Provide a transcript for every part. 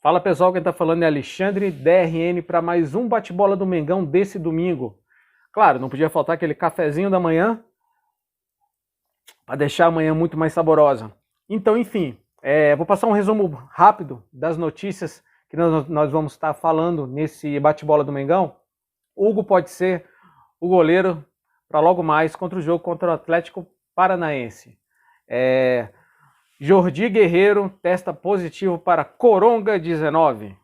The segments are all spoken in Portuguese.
Fala pessoal, quem está falando é Alexandre DRN para mais um bate-bola do Mengão desse domingo. Claro, não podia faltar aquele cafezinho da manhã para deixar a manhã muito mais saborosa. Então, enfim, vou passar um resumo rápido das notícias que nós vamos estar falando nesse bate-bola do Mengão. Hugo pode ser o goleiro para logo mais contra o jogo contra o Atlético Paranaense. Jordi Guerreiro testa positivo para Coronga-19.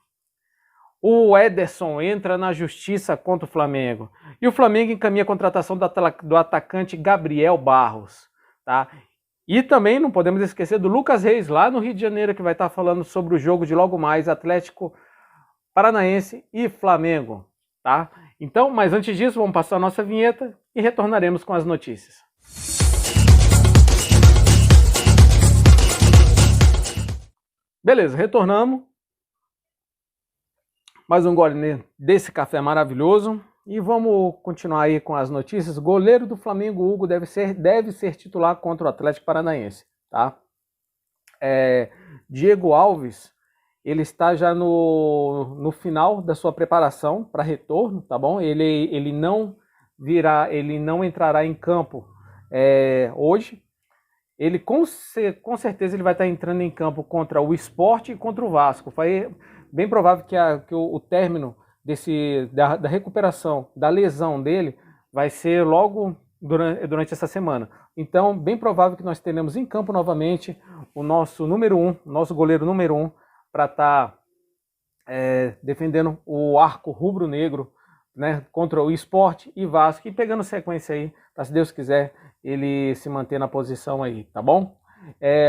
O Ederson entra na justiça contra o Flamengo. E o Flamengo encaminha a contratação do atacante Gabriel Barros. Tá? E também não podemos esquecer do Lucas Reis, lá no Rio de Janeiro, que vai estar falando sobre o jogo de logo mais Atlético Paranaense e Flamengo. Tá? Então, mas antes disso, vamos passar a nossa vinheta e retornaremos com as notícias. Beleza, retornamos. Mais um gole desse café maravilhoso. E vamos continuar aí com as notícias. Goleiro do Flamengo, Hugo, deve ser titular contra o Atlético Paranaense. Tá? Diego Alves, ele está já no final da sua preparação para retorno, tá bom? Ele não entrará em campo hoje. Ele com certeza ele vai estar entrando em campo contra o Sport e contra o Vasco. Foi bem provável que o término da recuperação, da lesão dele, vai ser logo durante essa semana. Então, bem provável que nós teremos em campo novamente o nosso nosso goleiro número 1, para estar defendendo o arco rubro-negro, né, contra o Sport e Vasco, e pegando sequência aí, para, se Deus quiser, ele se manter na posição aí, tá bom?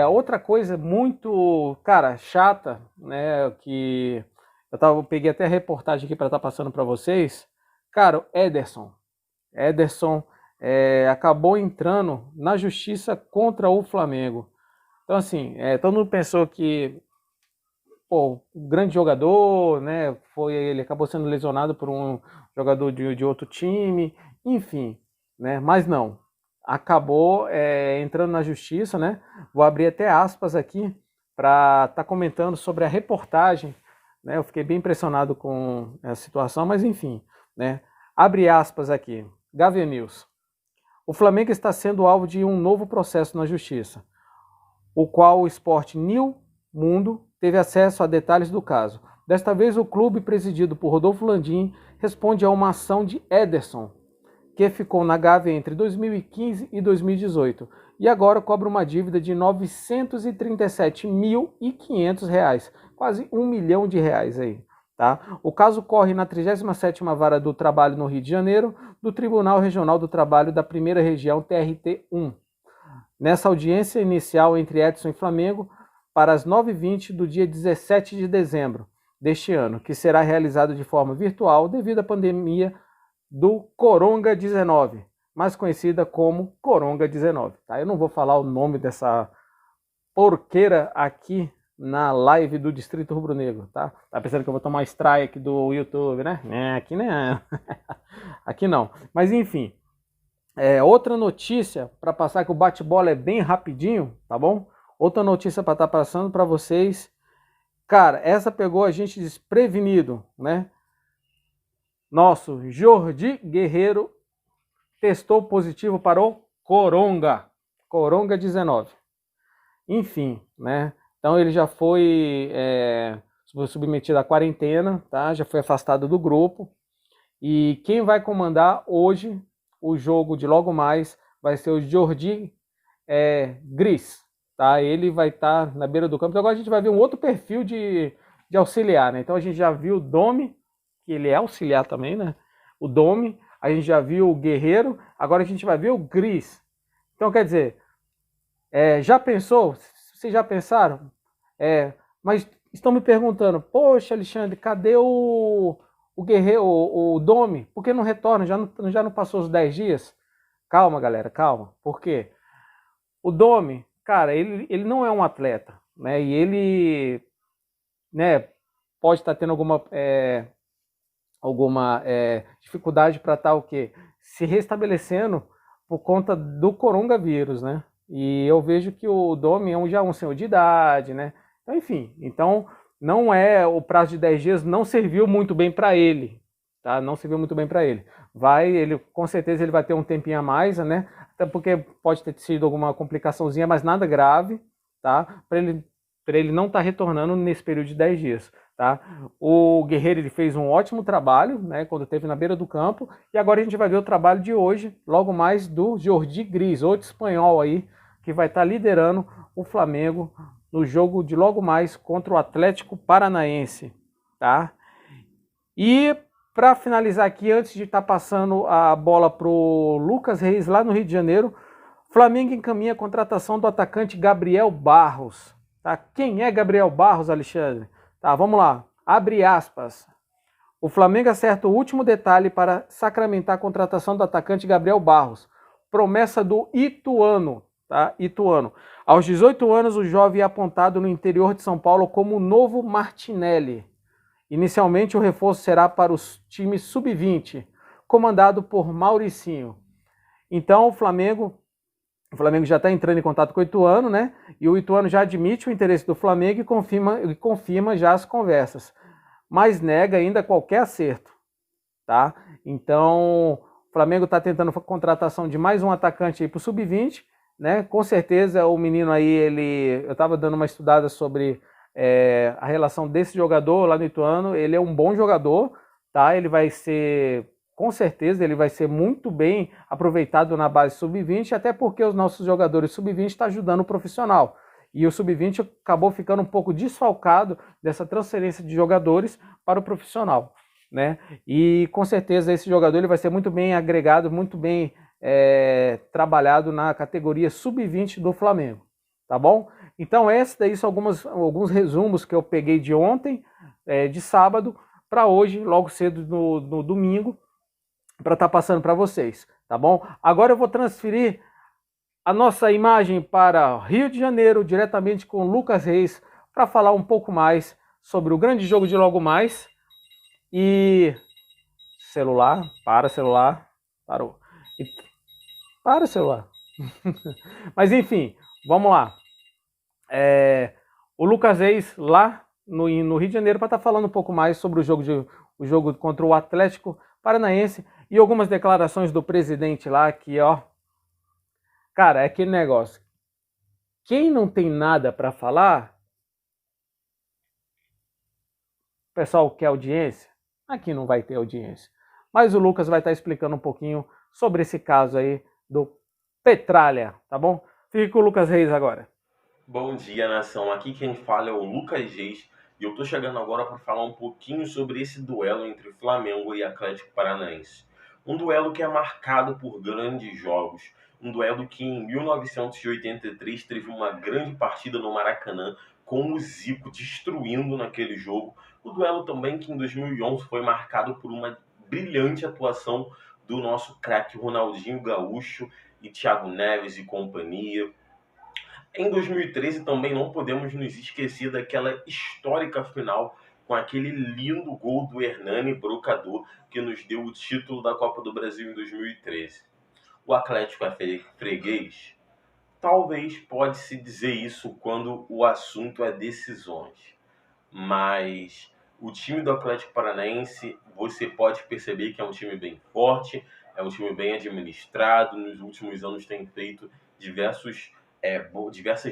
Outra coisa muito, cara, chata, né, que eu peguei até a reportagem aqui para estar passando para vocês. Cara, o Ederson acabou entrando na justiça contra o Flamengo. Então, assim, todo mundo pensou que o grande jogador, né, ele acabou sendo lesionado por um jogador de outro time, enfim, né, mas não. Acabou entrando na justiça, né? Vou abrir até aspas aqui para estar comentando sobre a reportagem, né? Eu fiquei bem impressionado com essa situação, mas enfim, né? Abre aspas aqui. Gavia News. O Flamengo está sendo alvo de um novo processo na justiça, o qual o Sport New Mundo teve acesso a detalhes do caso. Desta vez, o clube, presidido por Rodolfo Landim, responde a uma ação de Ederson, que ficou na Gávea entre 2015 e 2018, e agora cobra uma dívida de R$ 937.500, quase R$ 1 milhão aí. Tá? O caso corre na 37ª Vara do Trabalho no Rio de Janeiro, do Tribunal Regional do Trabalho da Primeira Região, TRT1. Nessa audiência inicial entre Edson e Flamengo, para as 9h20 do dia 17 de dezembro deste ano, que será realizado de forma virtual devido à pandemia do Coronga-19, mais conhecida como Coronga-19. Tá? Eu não vou falar o nome dessa porqueira aqui na live do Distrito Rubro Negro, tá? Tá pensando que eu vou tomar strike do YouTube, né? Aqui não. Aqui não. Mas enfim, outra notícia para passar, que o bate-bola é bem rapidinho, tá bom? Outra notícia para estar passando para vocês. Cara, essa pegou a gente desprevenido, né? Nosso Jordi Guerreiro testou positivo para o Coronga-19. Enfim, né? Então ele já foi submetido à quarentena, tá? Já foi afastado do grupo. E quem vai comandar hoje o jogo de logo mais vai ser o Jordi Gris. Tá? Ele vai estar na beira do campo. Então agora a gente vai ver um outro perfil de auxiliar, né? Então a gente já viu o Domi, que ele é auxiliar também, né? O Domi, a gente já viu o Guerreiro, agora a gente vai ver o Gris. Então, quer dizer, já pensou? Vocês já pensaram? Mas estão me perguntando, poxa, Alexandre, cadê o Guerreiro, o Domi? Por que não retorna? Já não passou os 10 dias? Calma, galera, calma. Por quê? O Domi, cara, ele não é um atleta, né? E ele, né, pode estar tendo alguma dificuldade para estar o quê? Se restabelecendo por conta do coronavírus, né? E eu vejo que o Domi é já um senhor de idade, né? Então, enfim, não é o prazo de 10 dias, não serviu muito bem para ele, tá? Não serviu muito bem para ele. Ele com certeza ele vai ter um tempinho a mais, né? Até porque pode ter sido alguma complicaçãozinha, mas nada grave, tá? Para ele não estar retornando nesse período de 10 dias, tá? O Guerreiro ele fez um ótimo trabalho, né? Quando esteve na beira do campo, e agora a gente vai ver o trabalho de hoje, logo mais do Jordi Gris, outro espanhol aí que vai estar liderando o Flamengo no jogo de logo mais contra o Atlético Paranaense, tá? E para finalizar aqui, antes de estar passando a bola pro Lucas Reis lá no Rio de Janeiro, Flamengo encaminha a contratação do atacante Gabriel Barros. Tá? Quem é Gabriel Barros, Alexandre? Tá, vamos lá. Abre aspas. O Flamengo acerta o último detalhe para sacramentar a contratação do atacante Gabriel Barros. Promessa do Ituano, tá? Ituano. Aos 18 anos, o jovem é apontado no interior de São Paulo como o novo Martinelli. Inicialmente, o reforço será para os times sub-20, comandado por Mauricinho. Então, o Flamengo já está entrando em contato com o Ituano, né? E o Ituano já admite o interesse do Flamengo e confirma já as conversas, mas nega ainda qualquer acerto, tá? Então, o Flamengo está tentando a contratação de mais um atacante aí para o sub-20, né? Com certeza o menino aí, eu estava dando uma estudada sobre a relação desse jogador lá no Ituano, ele é um bom jogador, tá? Ele vai ser, com certeza, ele vai ser muito bem aproveitado na base sub-20, até porque os nossos jogadores sub-20 estão ajudando o profissional. E o sub-20 acabou ficando um pouco desfalcado dessa transferência de jogadores para o profissional, né? E com certeza esse jogador ele vai ser muito bem agregado, muito bem trabalhado na categoria sub-20 do Flamengo, tá bom? Então esses daí são alguns resumos que eu peguei de ontem, de sábado, para hoje, logo cedo no domingo, para estar passando para vocês, tá bom? Agora eu vou transferir a nossa imagem para Rio de Janeiro, diretamente com o Lucas Reis, para falar um pouco mais sobre o grande jogo de logo mais. E celular, parou. Para o celular. Mas enfim, vamos lá. O Lucas Reis lá no Rio de Janeiro para estar falando um pouco mais sobre o jogo contra o Atlético Paranaense e algumas declarações do presidente lá que, ó, cara, é aquele negócio. Quem não tem nada para falar, o pessoal quer audiência, aqui não vai ter audiência. Mas o Lucas vai estar explicando um pouquinho sobre esse caso aí do Petralha, tá bom? Fique com o Lucas Reis agora. Bom dia, nação. Aqui quem fala é o Lucas Reis e eu tô chegando agora para falar um pouquinho sobre esse duelo entre Flamengo e Atlético Paranaense. Um duelo que é marcado por grandes jogos, um duelo que em 1983 teve uma grande partida no Maracanã com o Zico destruindo naquele jogo. O duelo também que em 2011 foi marcado por uma brilhante atuação do nosso craque Ronaldinho Gaúcho e Thiago Neves e companhia. Em 2013 também não podemos nos esquecer daquela histórica final com aquele lindo gol do Hernani Brocador que nos deu o título da Copa do Brasil em 2013. O Atlético é freguês? Talvez pode-se dizer isso quando o assunto é decisões. Mas o time do Atlético Paranaense, você pode perceber que é um time bem forte, é um time bem administrado, nos últimos anos tem feito diversas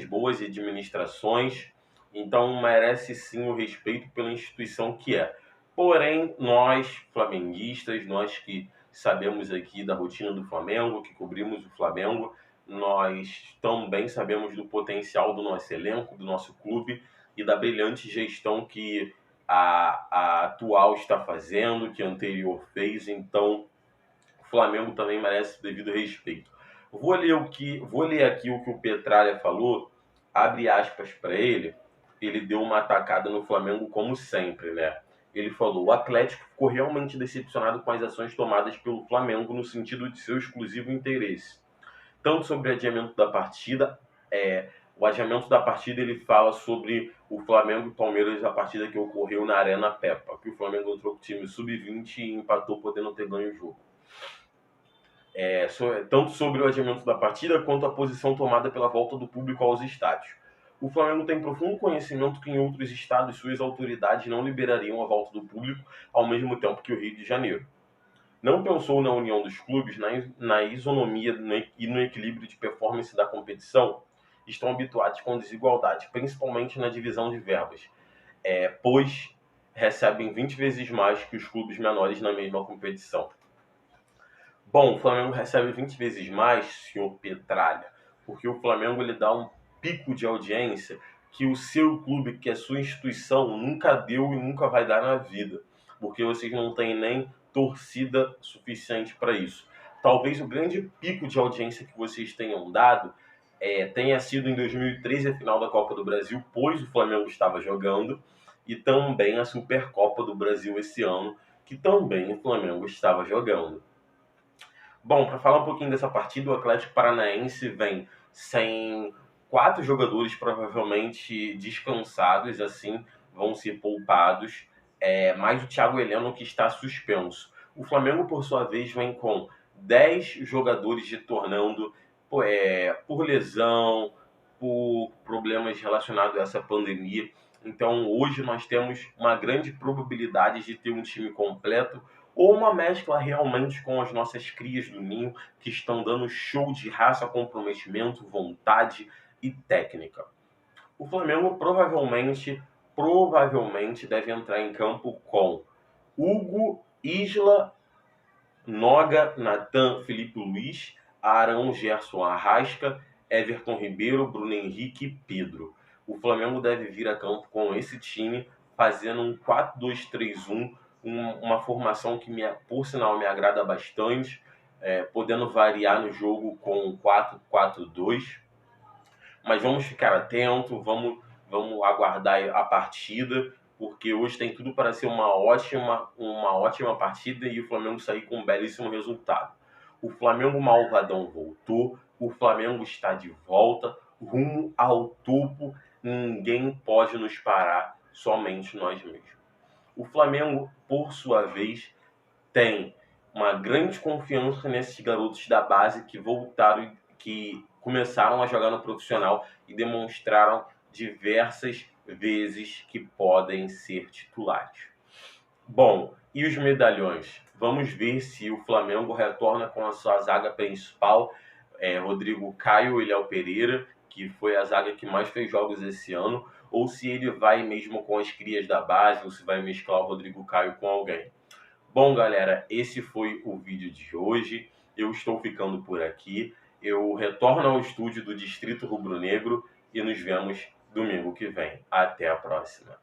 boas administrações, então merece sim o respeito pela instituição que é. Porém, nós, flamenguistas, nós que sabemos aqui da rotina do Flamengo, que cobrimos o Flamengo, nós também sabemos do potencial do nosso elenco, do nosso clube e da brilhante gestão que a atual está fazendo, que a anterior fez, então o Flamengo também merece o devido respeito. Vou ler aqui o que o Petralha falou, abre aspas para ele. Ele deu uma atacada no Flamengo como sempre, né? Ele falou: o Atlético ficou realmente decepcionado com as ações tomadas pelo Flamengo no sentido de seu exclusivo interesse. Tanto sobre o adiamento da partida, o adiamento da partida ele fala sobre o Flamengo e Palmeiras, a partida que ocorreu na Arena Peppa, que o Flamengo entrou com o time sub-20 e empatou podendo ter ganho o jogo. Tanto sobre o adiamento da partida quanto a posição tomada pela volta do público aos estádios. O Flamengo tem profundo conhecimento que em outros estados suas autoridades não liberariam a volta do público ao mesmo tempo que o Rio de Janeiro. Não pensou na união dos clubes, na isonomia e no equilíbrio de performance da competição? Estão habituados com desigualdade, principalmente na divisão de verbas, pois recebem 20 vezes mais que os clubes menores na mesma competição. Bom, o Flamengo recebe 20 vezes mais, senhor Petralha, porque o Flamengo ele dá um pico de audiência que o seu clube, que a sua instituição, nunca deu e nunca vai dar na vida, porque vocês não têm nem torcida suficiente para isso. Talvez o grande pico de audiência que vocês tenham dado tenha sido em 2013, a final da Copa do Brasil, pois o Flamengo estava jogando, e também a Supercopa do Brasil esse ano, que também o Flamengo estava jogando. Bom, para falar um pouquinho dessa partida, o Atlético Paranaense vem sem 4 jogadores provavelmente descansados, assim, vão ser poupados, mais o Thiago Heleno que está suspenso. O Flamengo, por sua vez, vem com 10 jogadores retornando por lesão, por problemas relacionados a essa pandemia. Então, hoje nós temos uma grande probabilidade de ter um time completo ou uma mescla realmente com as nossas crias do Ninho, que estão dando show de raça, comprometimento, vontade e técnica. O Flamengo provavelmente deve entrar em campo com Hugo, Isla, Noga, Natan, Felipe Luiz, Arão, Gerson, Arrasca, Everton Ribeiro, Bruno Henrique e Pedro. O Flamengo deve vir a campo com esse time, fazendo um 4-2-3-1, uma formação que, por sinal, me agrada bastante, podendo variar no jogo com 4-4-2. Mas vamos ficar atento, vamos aguardar a partida, porque hoje tem tudo para ser uma ótima partida e o Flamengo sair com um belíssimo resultado. O Flamengo malvadão voltou, o Flamengo está de volta, rumo ao topo, ninguém pode nos parar, somente nós mesmos. O Flamengo, por sua vez, tem uma grande confiança nesses garotos da base que voltaram, que começaram a jogar no profissional e demonstraram diversas vezes que podem ser titulares. Bom, e os medalhões? Vamos ver se o Flamengo retorna com a sua zaga principal, Rodrigo Caio e Léo Pereira, que foi a zaga que mais fez jogos esse ano, ou se ele vai mesmo com as crias da base, ou se vai mesclar o Rodrigo Caio com alguém. Bom, galera, esse foi o vídeo de hoje. Eu estou ficando por aqui. Eu retorno ao estúdio do Distrito Rubro Negro e nos vemos domingo que vem. Até a próxima.